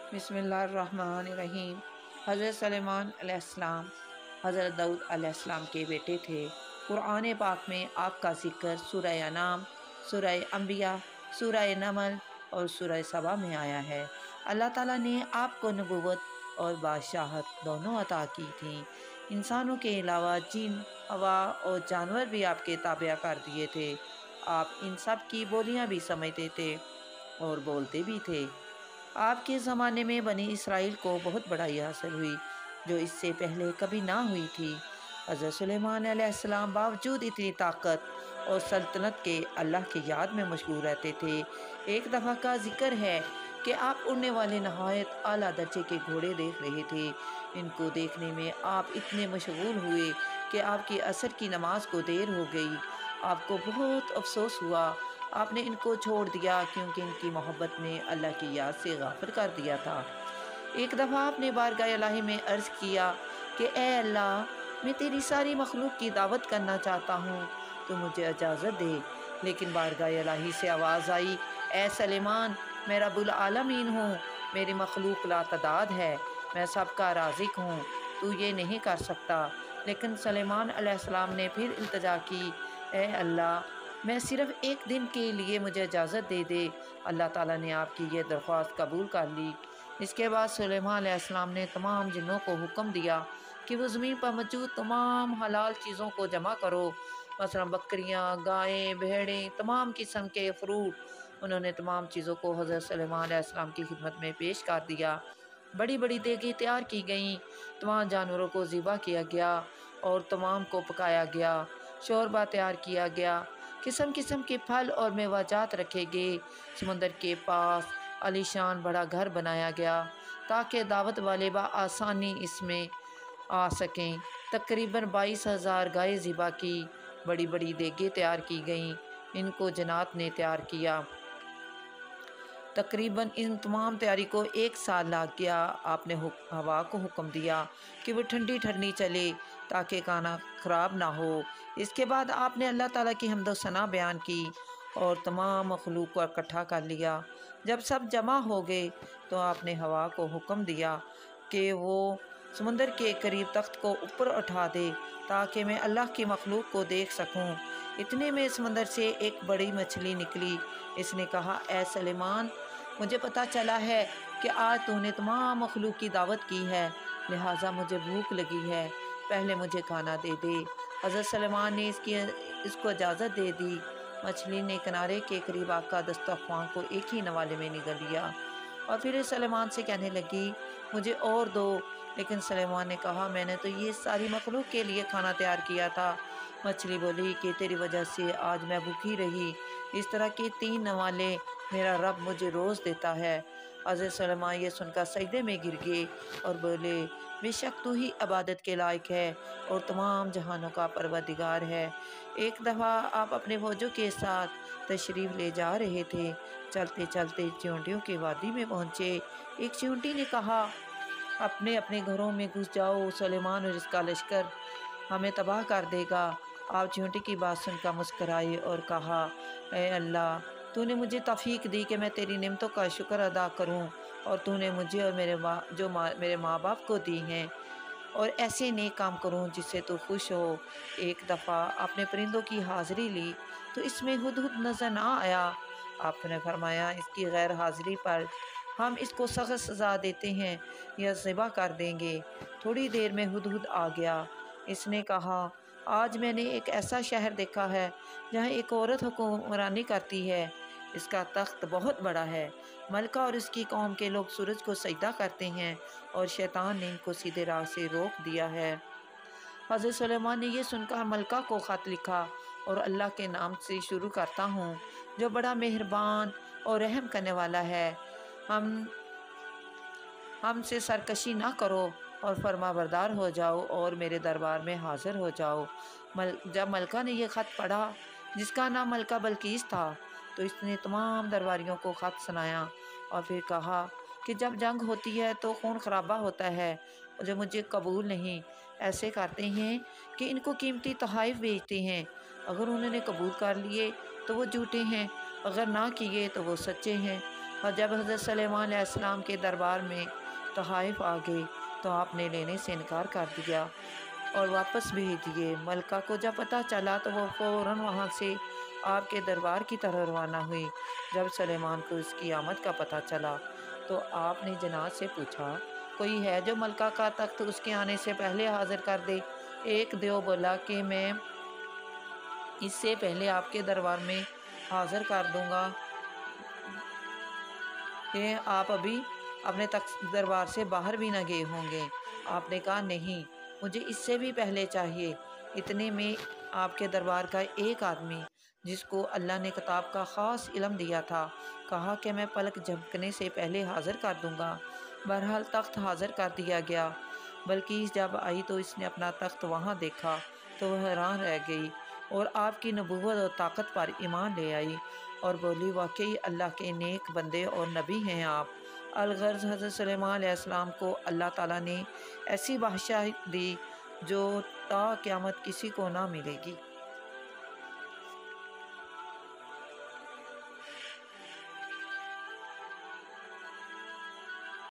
بسم اللہ الرحمن الرحیم۔ حضرت سلیمان علیہ السلام حضرت داؤد علیہ السلام کے بیٹے تھے۔ قرآن پاک میں آپ کا ذکر سورہ انعام، سورہ انبیاء، سورہ نمل اور سورہ سبا میں آیا ہے۔ اللہ تعالیٰ نے آپ کو نبوت اور بادشاہت دونوں عطا کی تھیں۔ انسانوں کے علاوہ جن، ہوا اور جانور بھی آپ کے تابع کر دیے تھے۔ آپ ان سب کی بولیاں بھی سمجھتے تھے اور بولتے بھی تھے۔ آپ کے زمانے میں بنی اسرائیل کو بہت بڑائی حاصل ہوئی جو اس سے پہلے کبھی نہ ہوئی تھی۔ حضرت سلیمان علیہ السلام باوجود اتنی طاقت اور سلطنت کے اللہ کی یاد میں مشغول رہتے تھے۔ ایک دفعہ کا ذکر ہے کہ آپ اڑنے والے نہایت اعلیٰ درجے کے گھوڑے دیکھ رہے تھے۔ ان کو دیکھنے میں آپ اتنے مشغول ہوئے کہ آپ کی عصر کی نماز کو دیر ہو گئی۔ آپ کو بہت افسوس ہوا۔ آپ نے ان کو چھوڑ دیا کیونکہ ان کی محبت نے اللہ کی یاد سے غافل کر دیا تھا۔ ایک دفعہ آپ نے بارگاہ الہی میں عرض کیا کہ اے اللہ، میں تیری ساری مخلوق کی دعوت کرنا چاہتا ہوں، تو مجھے اجازت دے۔ لیکن بارگاہ الہی سے آواز آئی، اے سلیمان، میں رب العالمین ہوں، میری مخلوق لا تعداد ہے، میں سب کا رازق ہوں، تو یہ نہیں کر سکتا۔ لیکن سلیمان علیہ السلام نے پھر التجا کی، اے اللہ، میں صرف ایک دن کے لیے مجھے اجازت دے دے۔ اللہ تعالیٰ نے آپ کی یہ درخواست قبول کر لی۔ اس کے بعد سلیمان علیہ السلام نے تمام جنوں کو حکم دیا کہ وہ زمین پر موجود تمام حلال چیزوں کو جمع کرو، مثلا بکریاں، گائیں، بھیڑیں، تمام قسم کے فروٹ۔ انہوں نے تمام چیزوں کو حضرت سلیمان علیہ السلام کی خدمت میں پیش کر دیا۔ بڑی بڑی دیگیں تیار کی گئیں، تمام جانوروں کو ذبح کیا گیا اور تمام کو پکایا گیا۔ شوربہ تیار کیا گیا، قسم قسم کے پھل اور میوہ جات رکھے گئے۔ سمندر کے پاس عالیشان بڑا گھر بنایا گیا تاکہ دعوت والے بآسانی اس میں آ سکیں۔ تقریباً 22,000 گائے ذبح کی، بڑی بڑی دیگیں تیار کی گئیں، ان کو جنات نے تیار کیا۔ تقریباً ان تمام تیاری کو 1 سال لگ گیا۔ آپ نے ہوا کو حکم دیا کہ وہ ٹھنڈی ٹھنڈی چلے تاکہ کھانا خراب نہ ہو۔ اس کے بعد آپ نے اللہ تعالیٰ کی حمد و ثنا بیان کی اور تمام مخلوق کو اکٹھا کر لیا۔ جب سب جمع ہو گئے تو آپ نے ہوا کو حکم دیا کہ وہ سمندر کے قریب تخت کو اوپر اٹھا دے تاکہ میں اللہ کی مخلوق کو دیکھ سکوں۔ اتنے میں سمندر سے ایک بڑی مچھلی نکلی۔ اس نے کہا، اے سلیمان، مجھے پتہ چلا ہے کہ آج تو نے تمام مخلوق کی دعوت کی ہے، لہٰذا مجھے بھوک لگی ہے، پہلے مجھے کھانا دے دے۔ حضرت سلیمان نے اس کو اجازت دے دی۔ مچھلی نے کنارے کے قریب آ کر دسترخوان کو ایک ہی نوالے میں نگل لیا اور پھر سلیمان سے کہنے لگی، مجھے اور دو۔ لیکن سلیمان نے کہا، میں نے تو یہ ساری مخلوق کے لیے کھانا تیار کیا تھا۔ مچھلی بولی کہ تیری وجہ سے آج میں بھوکی رہی، اس طرح کے 3 نوالے میرا رب مجھے روز دیتا ہے۔ حضرت سلیمان یہ سن کر سجدے میں گر گئے اور بولے، بے شک تو ہی عبادت کے لائق ہے اور تمام جہانوں کا پروردگار ہے۔ ایک دفعہ آپ اپنے فوجوں کے ساتھ تشریف لے جا رہے تھے۔ چلتے چلتے چیونٹیوں کے وادی میں پہنچے۔ ایک چیونٹی نے کہا، اپنے اپنے گھروں میں گھس جاؤ، سلیمان اور اس کا لشکر ہمیں تباہ کر دے گا۔ آپ چیونٹی کی بات سن کر مسکرائے اور کہا، اے اللہ، تو نے مجھے توفیق دی کہ میں تیری نعمتوں کا شکر ادا کروں اور تو نے مجھے اور میرے ماں باپ کو دی ہیں، اور ایسے نیک کام کروں جس سے تو خوش ہو۔ ایک دفعہ آپ نے پرندوں کی حاضری لی تو اس میں ہدہد نظر نہ آیا۔ آپ نے فرمایا، اس کی غیر حاضری پر ہم اس کو سخت سزا دیتے ہیں یا ذبح کر دیں گے۔ تھوڑی دیر میں ہدہد آ گیا۔ اس نے کہا، آج میں نے ایک ایسا شہر دیکھا ہے جہاں ایک عورت حکمرانی کرتی ہے۔ اس کا تخت بہت بڑا ہے۔ ملکہ اور اس کی قوم کے لوگ سورج کو سجدہ کرتے ہیں اور شیطان نے ان کو سیدھے راہ سے روک دیا ہے۔ حضرت سلیمان نے یہ سن کر ملکہ کو خط لکھا اور اللہ کے نام سے شروع کرتا ہوں جو بڑا مہربان اور رحم کرنے والا ہے۔ ہم سے سرکشی نہ کرو اور فرما بردار ہو جاؤ اور میرے دربار میں حاضر ہو جاؤ۔ جب ملکہ نے یہ خط پڑھا، جس کا نام ملکہ بلقیس تھا، تو اس نے تمام درباریوں کو خط سنایا اور پھر کہا کہ جب جنگ ہوتی ہے تو خون خرابہ ہوتا ہے، جو مجھے قبول نہیں۔ ایسے کرتے ہیں کہ ان کو قیمتی تحائف بیچتے ہیں، اگر انہوں نے قبول کر لیے تو وہ جھوٹے ہیں، اگر نہ کیے تو وہ سچے ہیں۔ اور جب حضرت سلیمان علیہ السلام کے دربار میں تحائف آ گئے تو آپ نے لینے سے انکار کر دیا اور واپس بھیج دیے۔ ملکہ کو جب پتہ چلا تو وہ فوراً وہاں سے آپ کے دربار کی طرح روانہ ہوئی۔ جب سلیمان کو اس کی آمد کا پتہ چلا تو آپ نے جنات سے پوچھا، کوئی ہے جو ملکہ کا تخت اس کے آنے سے پہلے حاضر کر دے؟ ایک دیو بولا کہ میں اس سے پہلے آپ کے دربار میں حاضر کر دوں گا کہ آپ ابھی اپنے دربار سے باہر بھی نہ گئے ہوں گے۔ آپ نے کہا نہیں، مجھے اس سے بھی پہلے چاہیے۔ اتنے میں آپ کے دربار کا ایک آدمی جس کو اللہ نے کتاب کا خاص علم دیا تھا کہا کہ میں پلک جھپکنے سے پہلے حاضر کر دوں گا۔ بہرحال تخت حاضر کر دیا گیا۔ بلقیس جب آئی تو اس نے اپنا تخت وہاں دیکھا تو وہ حیران رہ گئی اور آپ کی نبوت اور طاقت پر ایمان لے آئی اور بولی، واقعی اللہ کے نیک بندے اور نبی ہیں آپ۔ الغرض حضرت سلیمان علیہ السلام کو اللہ تعالیٰ نے ایسی بادشاہت دی جو تا قیامت کسی کو نہ ملے گی۔